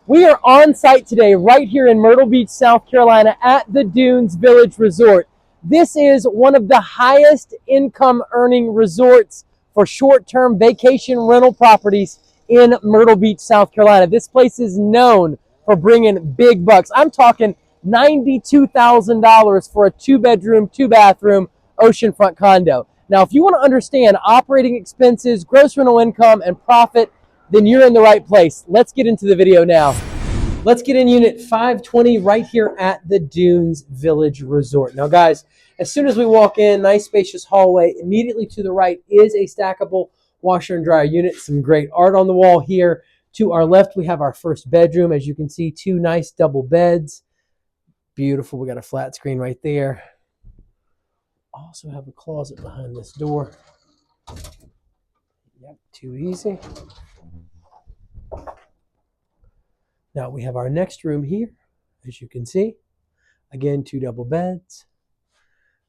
We are on site today right here in Myrtle Beach, South Carolina at the Dunes Village Resort. This is one of the highest income earning resorts for short-term vacation rental properties in Myrtle Beach, South Carolina. This place is known for bringing big bucks. I'm talking $92,000 for a 2-bedroom, 2-bathroom oceanfront condo. Now, if you want to understand operating expenses, gross rental income, and profit, then you're in the right place. Let's get into the video now. Let's get in unit 520 right here at the Dunes Village Resort. Now, guys, as soon as we walk in, nice spacious hallway. Immediately to the right is a stackable washer and dryer unit. Some great art on the wall here. To our left, we have our first bedroom. As you can see, 2 nice double beds. Beautiful. We got a flat screen right there. Also have a closet behind this door. Yep, too easy. Now we have our next room here, as you can see. Again, 2 double beds,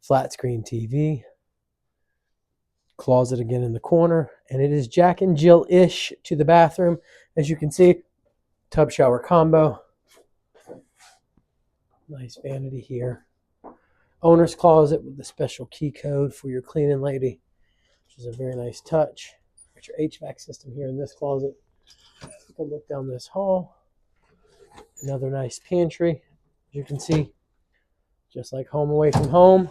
flat screen TV, closet again in the corner, and it is Jack and Jill-ish to the bathroom. As you can see, tub shower combo. Nice vanity here. Owner's closet with the special key code for your cleaning lady, which is a very nice touch. Got your HVAC system here in this closet. Take a look down this hall. Another nice pantry, as you can see, just like home away from home.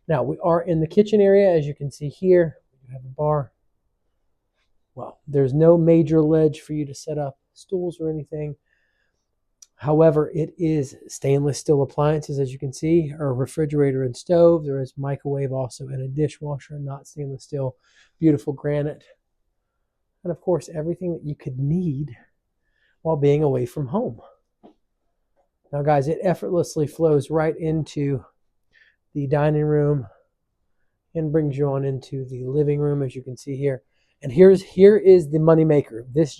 Now we are in the kitchen area, as you can see here. We have a bar. Well, there's no major ledge for you to set up stools or anything. However, it is stainless steel appliances, as you can see, or refrigerator and stove. There is microwave also and a dishwasher, not stainless steel. Beautiful granite. And of course, everything that you could need while being away from home. Now, guys, it effortlessly flows right into the dining room and brings you on into the living room, as you can see here. And here is the moneymaker. This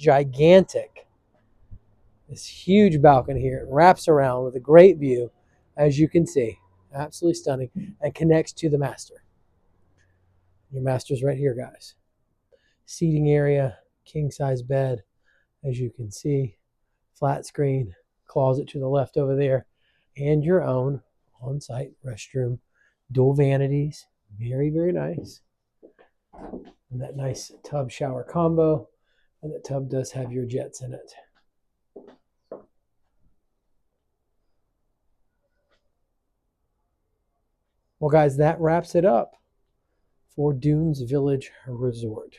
huge balcony here. It wraps around with a great view, as you can see. Absolutely stunning, and connects to the master. Your master's right here, guys. Seating area, king-size bed, as you can see. Flat screen, closet to the left over there, and your own on-site restroom. Dual vanities, very, very nice. And that nice tub shower combo, and the tub does have your jets in it. Well, guys, that wraps it up for Dunes Village Resort.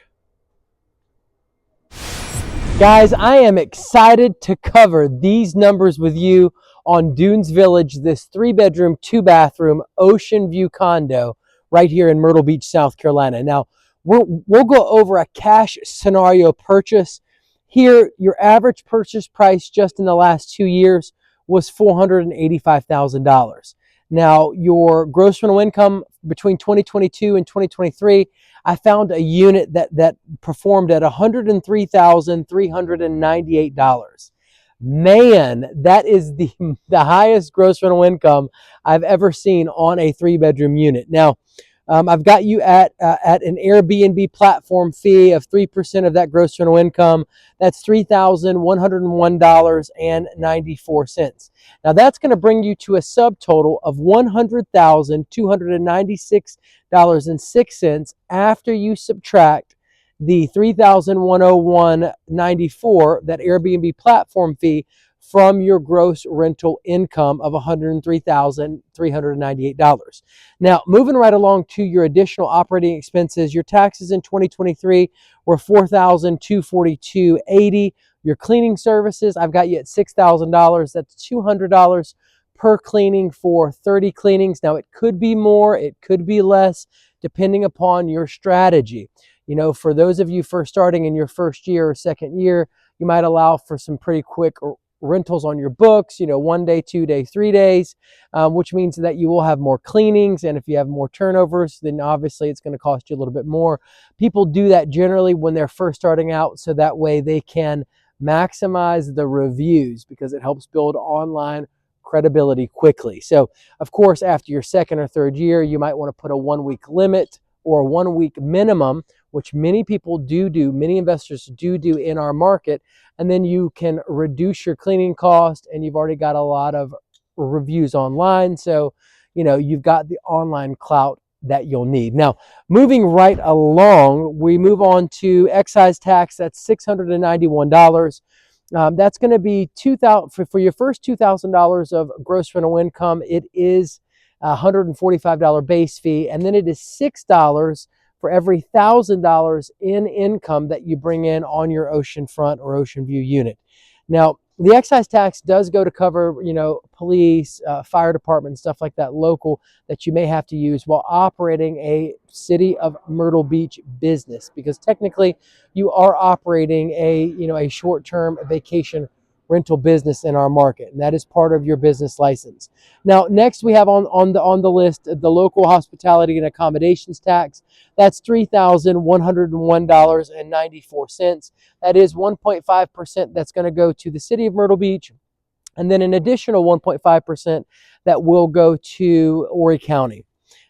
Guys, I am excited to cover these numbers with you on Dunes Village, this 3-bedroom, 2-bathroom Oceanview Condo right here in Myrtle Beach, South Carolina. Now, we'll go over a cash scenario purchase. Here, your average purchase price just in the last 2 years was $485,000. Now, your gross rental income between 2022 and 2023, I found a unit that performed at $103,398. Man, that is the highest gross rental income I've ever seen on a 3-bedroom unit. Now, I've got you at an Airbnb platform fee of 3% of that gross rental income. That's $3,101.94. Now that's going to bring you to a subtotal of $100,296.06 after you subtract the $3,101.94, that Airbnb platform fee, from your gross rental income of $103,398. Now, moving right along to your additional operating expenses, your taxes in 2023 were $4,242.80. Your cleaning services, I've got you at $6,000. That's $200 per cleaning for 30 cleanings. Now, it could be more, it could be less, depending upon your strategy. You know, for those of you first starting in your first year or second year, you might allow for some pretty quick rentals on your books, 1 day, 2 days, 3 days, which means that you will have more cleanings. And if you have more turnovers, then obviously it's going to cost you a little bit more. People do that generally when they're first starting out, so that way they can maximize the reviews, because it helps build online credibility quickly. So, of course, after your second or third year, you might want to put a 1-week limit or a 1-week minimum which many people do, many investors do in our market. And then you can reduce your cleaning cost, and you've already got a lot of reviews online. So, you've got the online clout that you'll need. Now, moving right along, we move on to excise tax. That's $691. That's going to be $2,000 for your first $2,000 of gross rental income. It is a $145 base fee, and then it is $6 for every $1,000 in income that you bring in on your oceanfront or Oceanview unit. Now, the excise tax does go to cover, police, fire department, stuff like that, local, that you may have to use while operating a city of Myrtle Beach business, because technically you are operating a short-term vacation rental business in our market, and that is part of your business license. Now, next we have on the list the local hospitality and accommodations tax. That's $3,101.94. That is 1.5% that's going to go to the city of Myrtle Beach, and then an additional 1.5% that will go to Horry County.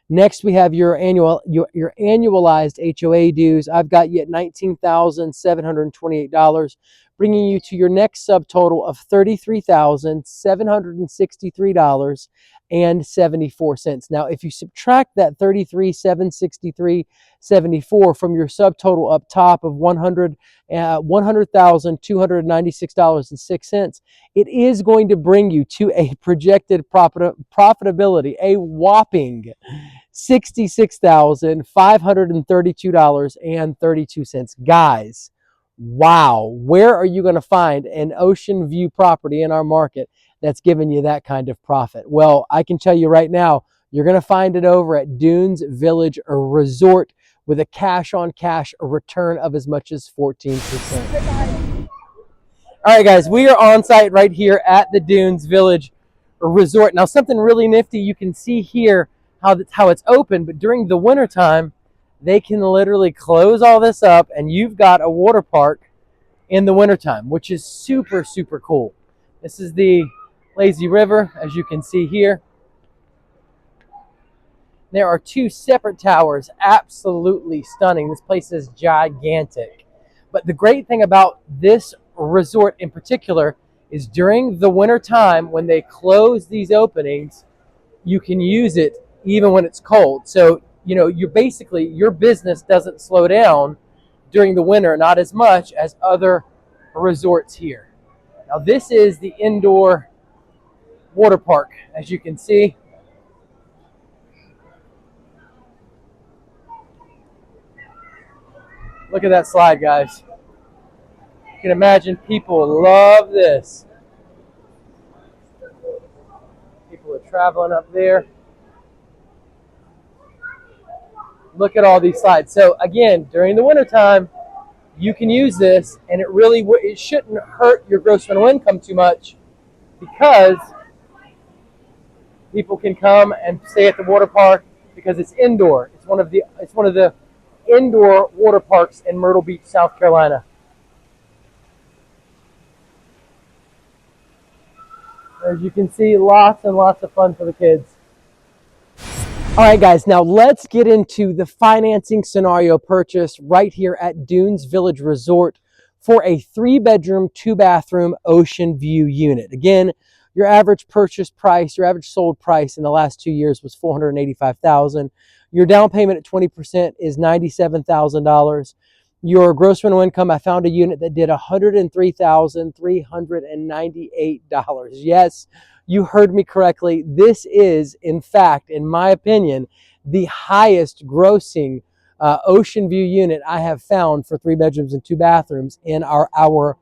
Next, we have your annualized HOA dues. I've got you at $19,728, bringing you to your next subtotal of $33,763.74. Now, if you subtract that $33,763.74 from your subtotal up top of $100,296.06, it is going to bring you to a projected profitability, a whopping $66,532.32. Guys, wow, where are you going to find an ocean view property in our market that's giving you that kind of profit? Well, I can tell you right now, you're going to find it over at Dunes Village Resort with a cash-on-cash return of as much as 14%. All right, guys, we are on site right here at the Dunes Village Resort. Now, something really nifty, you can see here how it's open, but during the wintertime, they can literally close all this up, and you've got a water park in the wintertime, which is super, super cool. This is the lazy river, as you can see here. There are two separate towers, absolutely stunning. This place is gigantic. But the great thing about this resort in particular is during the winter time, when they close these openings, you can use it even when it's cold. So, your business doesn't slow down during the winter, not as much as other resorts here. Now, this is the indoor water park, as you can see. Look at that slide, guys. You can imagine people love this. People are traveling up there. Look at all these slides. So again, during the wintertime, you can use this, and it shouldn't hurt your gross rental income too much, because people can come and stay at the water park because it's indoor. It's one of the indoor water parks in Myrtle Beach, South Carolina. As you can see, lots and lots of fun for the kids. All right, guys, now let's get into the financing scenario purchase right here at Dunes Village Resort for a 3-bedroom, 2-bathroom ocean view unit. Again, your average purchase price, your average sold price in the last 2 years was $485,000. Your down payment at 20% is $97,000. Your gross rental income, I found a unit that did $103,398. Yes, you heard me correctly. This is, in fact, in my opinion, the highest grossing ocean view unit I have found for 3 bedrooms and 2 bathrooms in our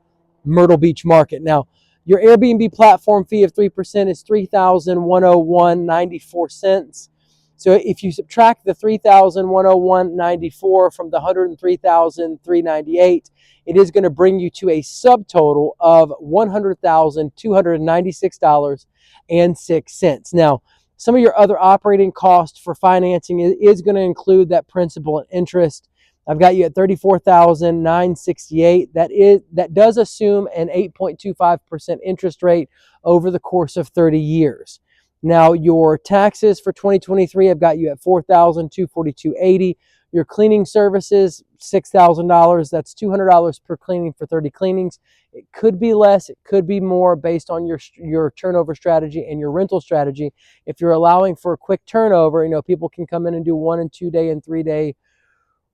Myrtle Beach market. Now, your Airbnb platform fee of 3% is $3,101.94. So if you subtract the $3,101.94 from the $103,398, it is going to bring you to a subtotal of $100,296.06. Now, some of your other operating costs for financing is going to include that principal and interest. I've got you at $34,968. That does assume an 8.25% interest rate over the course of 30 years. Now, your taxes for 2023, I've got you at $4,242.80. Your cleaning services, $6,000. That's $200 per cleaning for 30 cleanings. It could be less, it could be more based on your turnover strategy and your rental strategy. If you're allowing for a quick turnover, people can come in and do 1 and 2 day and 3 day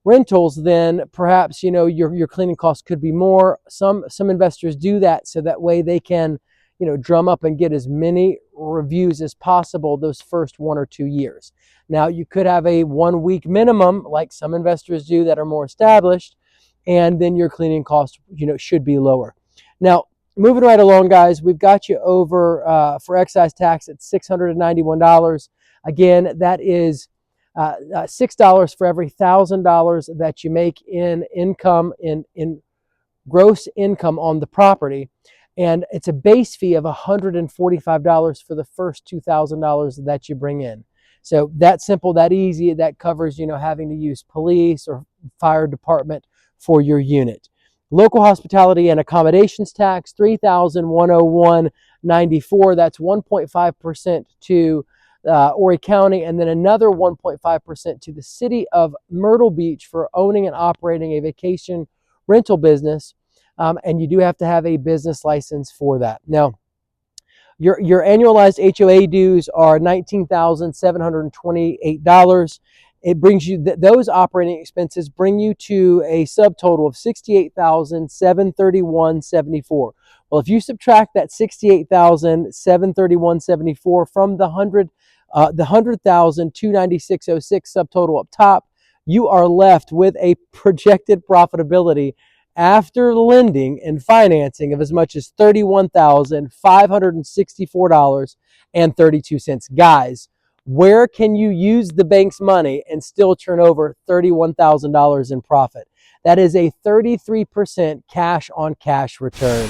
rentals, then perhaps your cleaning costs could be more. Some investors do that so that way they can drum up and get as many reviews as possible those first 1 or 2 years. Now you could have a 1 week minimum like some investors do that are more established, and then your cleaning costs should be lower. Now moving right along, guys, we've got you over for excise tax at $691. Again, that is $6 for every $1,000 that you make in income, in gross income on the property. And it's a base fee of $145 for the first $2,000 that you bring in. So that simple, that easy, that covers, having to use police or fire department for your unit. Local hospitality and accommodations tax, $3,101.94. That's 1.5% to Horry County, and then another 1.5% to the city of Myrtle Beach for owning and operating a vacation rental business. And you do have to have a business license for that. Now, your annualized HOA dues are $19,728. It brings you, those operating expenses bring you to a subtotal of $68,731.74. Well, if you subtract that $68,731.74 from the $100,296.06 subtotal up top, you are left with a projected profitability after lending and financing of as much as $31,564.32. Guys, where can you use the bank's money and still turn over $31,000 in profit? That is a 33% cash on cash return.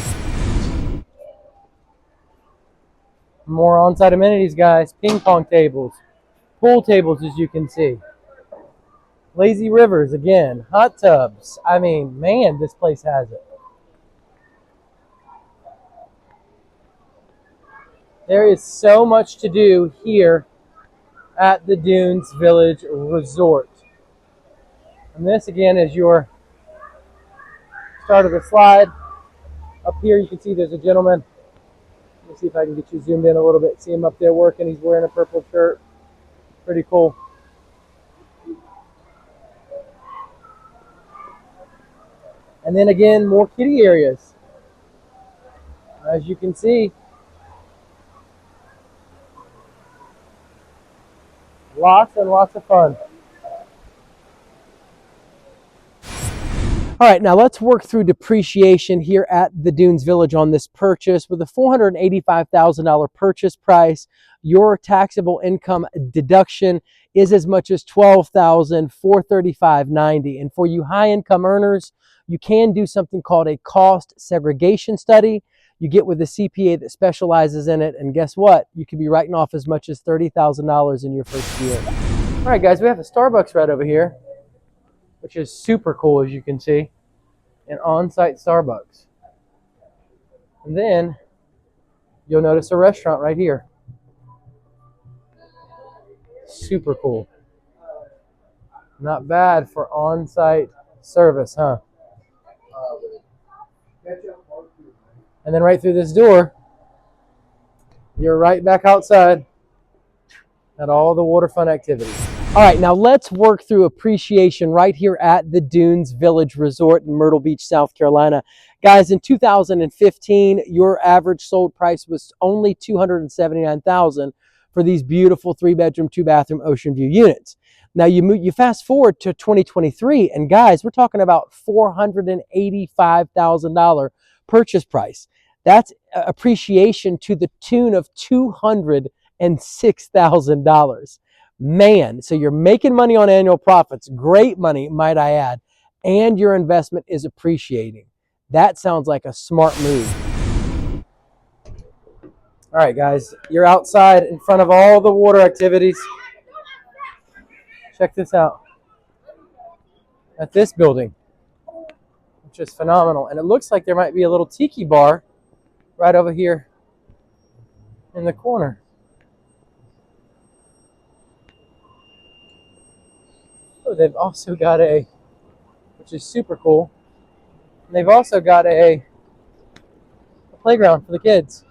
More on-site amenities, guys. Ping pong tables, pool tables, as you can see. Lazy rivers again, hot tubs. I mean, man, this place has it. There is so much to do here at the Dunes Village Resort. And this again is your start of the slide. Up here you can see there's a gentleman. Let me see if I can get you zoomed in a little bit. See him up there working. He's wearing a purple shirt. Pretty cool. And then again, more kiddie areas. As you can see, lots and lots of fun. All right, now let's work through depreciation here at the Dunes Village on this purchase. With a $485,000 purchase price, your taxable income deduction is as much as $12,435.90. And for you high-income earners, you can do something called a cost segregation study. You get with a CPA that specializes in it, and guess what? You could be writing off as much as $30,000 in your first year. All right, guys, we have a Starbucks right over here, which is super cool, as you can see, an on-site Starbucks. And then you'll notice a restaurant right here. Super cool. Not bad for on-site service, huh? And then right through this door, you're right back outside at all the waterfront activities. All right, now let's work through appreciation right here at the Dunes Village Resort in Myrtle Beach, South Carolina. Guys, in 2015, your average sold price was only $279,000 for these beautiful 3-bedroom, 2-bathroom Oceanview units. Now you fast forward to 2023, and guys, we're talking about $485,000 purchase price. That's appreciation to the tune of $206,000. Man, so you're making money on annual profits, great money, might I add, and your investment is appreciating. That sounds like a smart move. All right, guys, you're outside in front of all the water activities. Check this out. At this building, which is phenomenal. And it looks like there might be a little tiki bar right over here in the corner. Oh, they've also got which is super cool, they've also got a playground for the kids.